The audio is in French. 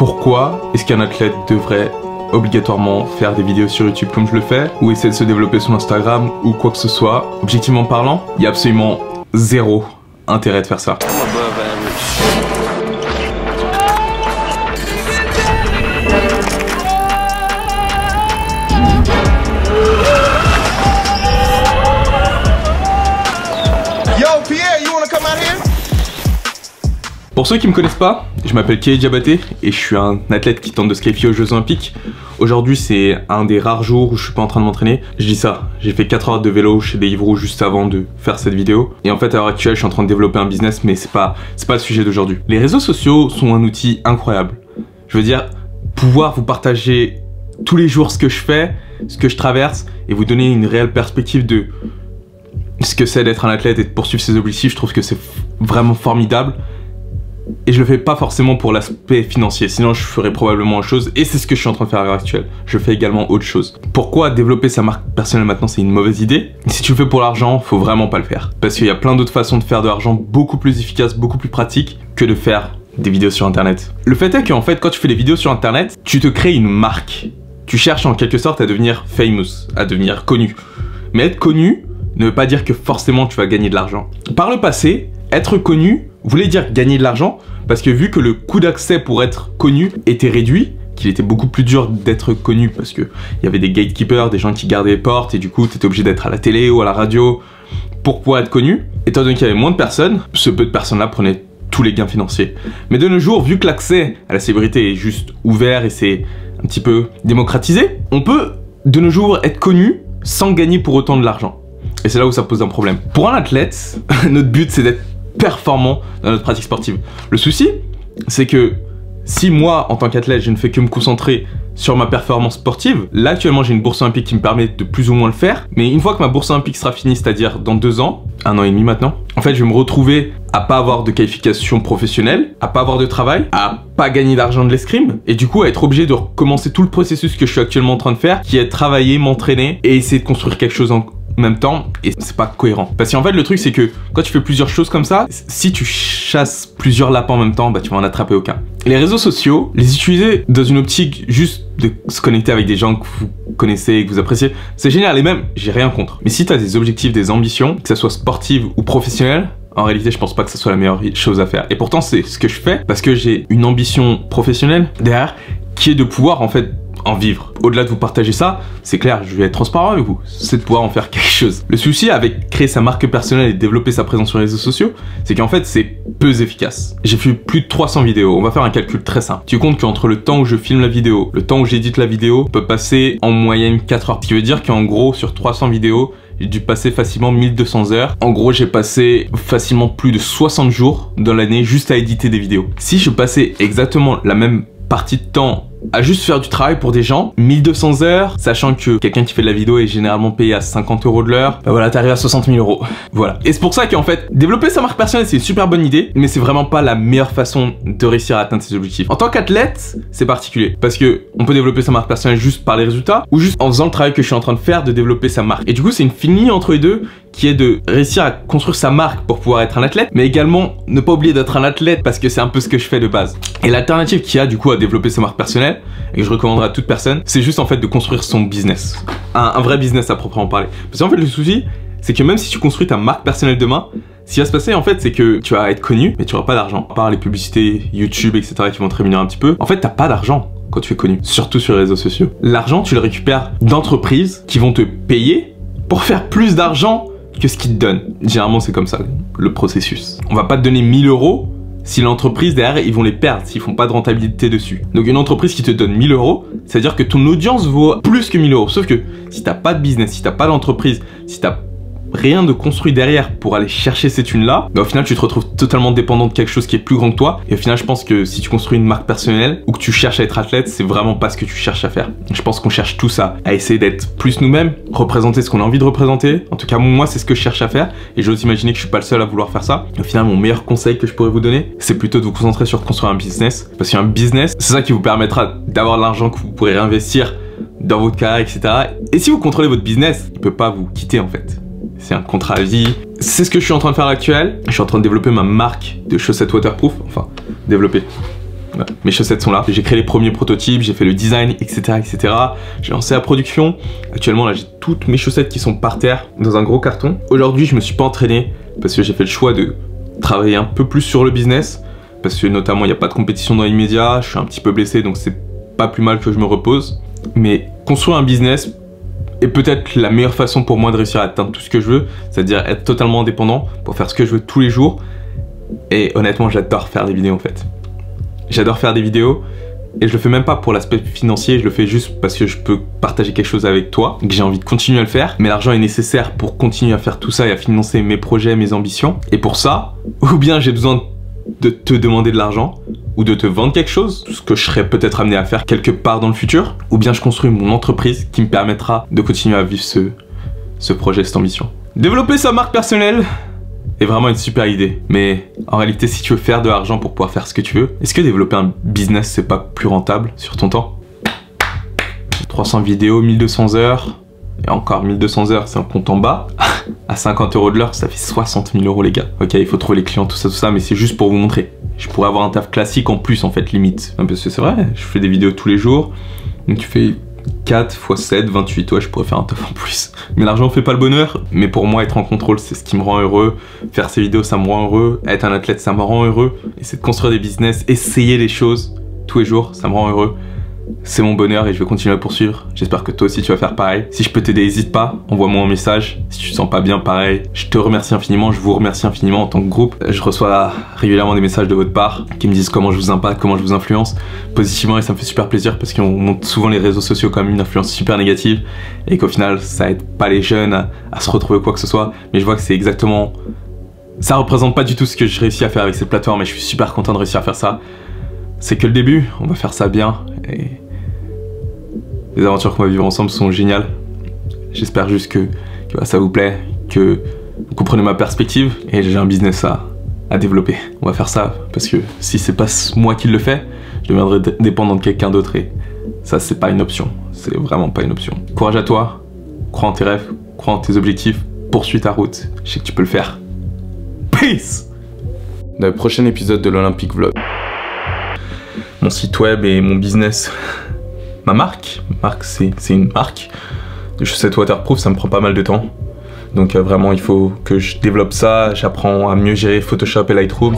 pourquoi est-ce qu'un athlète devrait obligatoirement faire des vidéos sur YouTube comme je le fais, ou essayer de se développer sur Instagram ou quoi que ce soit? Objectivement parlant, il y a absolument zéro intérêt de faire ça. Pour ceux qui me connaissent pas, je m'appelle Kei Diabaté et je suis un athlète qui tente de se qualifier aux Jeux Olympiques. Aujourd'hui c'est un des rares jours où je suis pas en train de m'entraîner. Je dis ça, j'ai fait 4 heures de vélo chez Deliveroo juste avant de faire cette vidéo. Et en fait à l'heure actuelle je suis en train de développer un business, mais c'est pas le sujet d'aujourd'hui. Les réseaux sociaux sont un outil incroyable. Je veux dire, pouvoir vous partager tous les jours ce que je fais, ce que je traverse et vous donner une réelle perspective de ce que c'est d'être un athlète et de poursuivre ses objectifs, je trouve que c'est vraiment formidable. Et je le fais pas forcément pour l'aspect financier, sinon je ferais probablement autre chose, et c'est ce que je suis en train de faire à l'heure actuelle. Je fais également autre chose. Pourquoi développer sa marque personnelle maintenant, c'est une mauvaise idée? Si tu le fais pour l'argent, faut vraiment pas le faire. Parce qu'il y a plein d'autres façons de faire de l'argent beaucoup plus efficaces, beaucoup plus pratiques que de faire des vidéos sur internet. Le fait est qu'en fait, quand tu fais des vidéos sur internet, tu te crées une marque. Tu cherches en quelque sorte à devenir famous, à devenir connu. Mais être connu ne veut pas dire que forcément tu vas gagner de l'argent. Par le passé, être connu voulait dire gagner de l'argent, parce que vu que le coût d'accès pour être connu était réduit, qu'il était beaucoup plus dur d'être connu parce que il y avait des gatekeepers, des gens qui gardaient les portes, et du coup tu étais obligé d'être à la télé ou à la radio pour pouvoir être connu. Étant donné qu'il y avait moins de personnes, ce peu de personnes-là prenaient tous les gains financiers. Mais de nos jours, vu que l'accès à la célébrité est juste ouvert et c'est un petit peu démocratisé, on peut de nos jours être connu sans gagner pour autant de l'argent. Et c'est là où ça pose un problème. Pour un athlète, notre but c'est d'être performant dans notre pratique sportive. Le souci, c'est que si moi, en tant qu'athlète, je ne fais que me concentrer sur ma performance sportive, là actuellement j'ai une bourse olympique qui me permet de plus ou moins le faire, mais une fois que ma bourse olympique sera finie, c'est-à-dire dans 2 ans, 1 an et demi maintenant, en fait je vais me retrouver à pas avoir de qualification professionnelle, à pas avoir de travail, à pas gagner d'argent de l'escrime, et du coup à être obligé de recommencer tout le processus que je suis actuellement en train de faire, qui est travailler, m'entraîner et essayer de construire quelque chose en même temps, et c'est pas cohérent. Parce qu'en fait le truc c'est que quand tu fais plusieurs choses comme ça, si tu chasses plusieurs lapins en même temps, bah tu vas en attraper aucun. Les réseaux sociaux, les utiliser dans une optique juste de se connecter avec des gens que vous connaissez et que vous appréciez, c'est génial, et même j'ai rien contre. Mais si tu as des objectifs, des ambitions, que ça soit sportive ou professionnelle, en réalité je pense pas que ça soit la meilleure chose à faire. Et pourtant c'est ce que je fais parce que j'ai une ambition professionnelle derrière qui est de pouvoir en fait en vivre. Au-delà de vous partager ça, c'est clair, je vais être transparent avec vous, c'est de pouvoir en faire quelque chose. Le souci avec créer sa marque personnelle et développer sa présence sur les réseaux sociaux, c'est qu'en fait c'est peu efficace. J'ai fait plus de 300 vidéos, on va faire un calcul très simple. Tu comptes qu'entre le temps où je filme la vidéo, le temps où j'édite la vidéo, peut passer en moyenne 4 heures. Ce qui veut dire qu'en gros sur 300 vidéos, j'ai dû passer facilement 1200 heures. En gros, j'ai passé facilement plus de 60 jours dans l'année juste à éditer des vidéos. Si je passais exactement la même partie de temps à juste faire du travail pour des gens, 1200 heures, sachant que quelqu'un qui fait de la vidéo est généralement payé à 50 € de l'heure, bah voilà, t'arrives à 60 000 €. Voilà. Et c'est pour ça qu'en fait, développer sa marque personnelle, c'est une super bonne idée, mais c'est vraiment pas la meilleure façon de réussir à atteindre ses objectifs. En tant qu'athlète, c'est particulier, parce que on peut développer sa marque personnelle juste par les résultats, ou juste en faisant le travail que je suis en train de faire de développer sa marque. Et du coup, c'est une fine ligne entre les deux, qui est de réussir à construire sa marque pour pouvoir être un athlète, mais également ne pas oublier d'être un athlète parce que c'est un peu ce que je fais de base. Et l'alternative qu'il y a du coup à développer sa marque personnelle, et que je recommanderais à toute personne, c'est juste en fait de construire son business. Un vrai business à proprement parler. Parce qu'en fait le souci, c'est que même si tu construis ta marque personnelle demain, ce qui va se passer en fait, c'est que tu vas être connu, mais tu n'auras pas d'argent. À part les publicités YouTube, etc. qui vont te rémunérer un petit peu, en fait t'as pas d'argent quand tu es connu, surtout sur les réseaux sociaux. L'argent, tu le récupères d'entreprises qui vont te payer pour faire plus d'argent que ce qu'ils te donnent. Généralement c'est comme ça le processus. On va pas te donner 1000 € si l'entreprise derrière ils vont les perdre s'ils font pas de rentabilité dessus. Donc une entreprise qui te donne 1000 €, c'est à dire que ton audience vaut plus que 1000 €. Sauf que si t'as pas de business, si t'as pas d'entreprise, si t'as rien de construit derrière pour aller chercher ces thunes là, bah au final tu te retrouves totalement dépendant de quelque chose qui est plus grand que toi. Et au final je pense que si tu construis une marque personnelle ou que tu cherches à être athlète, c'est vraiment pas ce que tu cherches à faire. Je pense qu'on cherche tous à essayer d'être plus nous-mêmes, représenter ce qu'on a envie de représenter. En tout cas moi c'est ce que je cherche à faire, et j'ose imaginer que je suis pas le seul à vouloir faire ça. Au final mon meilleur conseil que je pourrais vous donner, c'est plutôt de vous concentrer sur construire un business, parce qu'un business c'est ça qui vous permettra d'avoir de l'argent que vous pourrez réinvestir dans votre carrière, etc. Et si vous contrôlez votre business, il peut pas vous quitter en fait. C'est un contrat à vie. C'est ce que je suis en train de faire à l'actuel. Je suis en train de développer ma marque de chaussettes waterproof. Enfin, développer. Ouais. Mes chaussettes sont là. J'ai créé les premiers prototypes, j'ai fait le design, etc. etc. J'ai lancé la production. Actuellement, là, j'ai toutes mes chaussettes qui sont par terre dans un gros carton. Aujourd'hui, je me suis pas entraîné parce que j'ai fait le choix de travailler un peu plus sur le business. Parce que notamment, il n'y a pas de compétition dans l'immédiat. Je suis un petit peu blessé, donc c'est pas plus mal que je me repose. Mais construire un business est peut-être la meilleure façon pour moi de réussir à atteindre tout ce que je veux. C'est-à-dire être totalement indépendant pour faire ce que je veux tous les jours. Et honnêtement, j'adore faire des vidéos en fait. J'adore faire des vidéos et je le fais même pas pour l'aspect financier, je le fais juste parce que je peux partager quelque chose avec toi, que j'ai envie de continuer à le faire. Mais l'argent est nécessaire pour continuer à faire tout ça et à financer mes projets, mes ambitions. Et pour ça, ou bien j'ai besoin de te demander de l'argent ou de te vendre quelque chose, ce que je serais peut-être amené à faire quelque part dans le futur, ou bien je construis mon entreprise qui me permettra de continuer à vivre ce projet, cette ambition. Développer sa marque personnelle est vraiment une super idée, mais en réalité, si tu veux faire de l'argent pour pouvoir faire ce que tu veux, est-ce que développer un business c'est pas plus rentable sur ton temps? 300 vidéos, 1200 heures, et encore 1200 heures, c'est un compte en bas. À 50 € de l'heure, ça fait 60 000 € les gars. Ok, il faut trouver les clients, tout ça, mais c'est juste pour vous montrer. Je pourrais avoir un taf classique en plus en fait, limite. Parce que c'est vrai, je fais des vidéos tous les jours, donc tu fais 4 x 7, 28, ouais, je pourrais faire un taf en plus. Mais l'argent fait pas le bonheur, mais pour moi, être en contrôle, c'est ce qui me rend heureux. Faire ces vidéos, ça me rend heureux. Être un athlète, ça me rend heureux. Et c'est de construire des business, essayer les choses tous les jours, ça me rend heureux. C'est mon bonheur et je vais continuer à le poursuivre. J'espère que toi aussi tu vas faire pareil. Si je peux t'aider, n'hésite pas, envoie-moi un message. Si tu te sens pas bien, pareil. Je te remercie infiniment, je vous remercie infiniment en tant que groupe. Je reçois régulièrement des messages de votre part qui me disent comment je vous impacte, comment je vous influence positivement et ça me fait super plaisir parce qu'on montre souvent les réseaux sociaux comme une influence super négative et qu'au final ça aide pas les jeunes à se retrouver quoi que ce soit. Mais je vois que c'est exactement... Ça représente pas du tout ce que je réussis à faire avec cette plateforme et je suis super content de réussir à faire ça. C'est que le début, on va faire ça bien et les aventures qu'on va vivre ensemble sont géniales. J'espère juste que ça vous plaît, que vous comprenez ma perspective et j'ai un business à développer. On va faire ça parce que si c'est pas moi qui le fais, je deviendrai dépendant de quelqu'un d'autre et ça c'est pas une option, c'est vraiment pas une option. Courage à toi, crois en tes rêves, crois en tes objectifs, poursuis ta route, je sais que tu peux le faire. Peace! Dans le prochain épisode de l'Olympique Vlog. Mon site web et mon business, ma marque c'est une marque de chaussettes waterproof, ça me prend pas mal de temps. Donc vraiment il faut que je développe ça, j'apprends à mieux gérer Photoshop et Lightroom.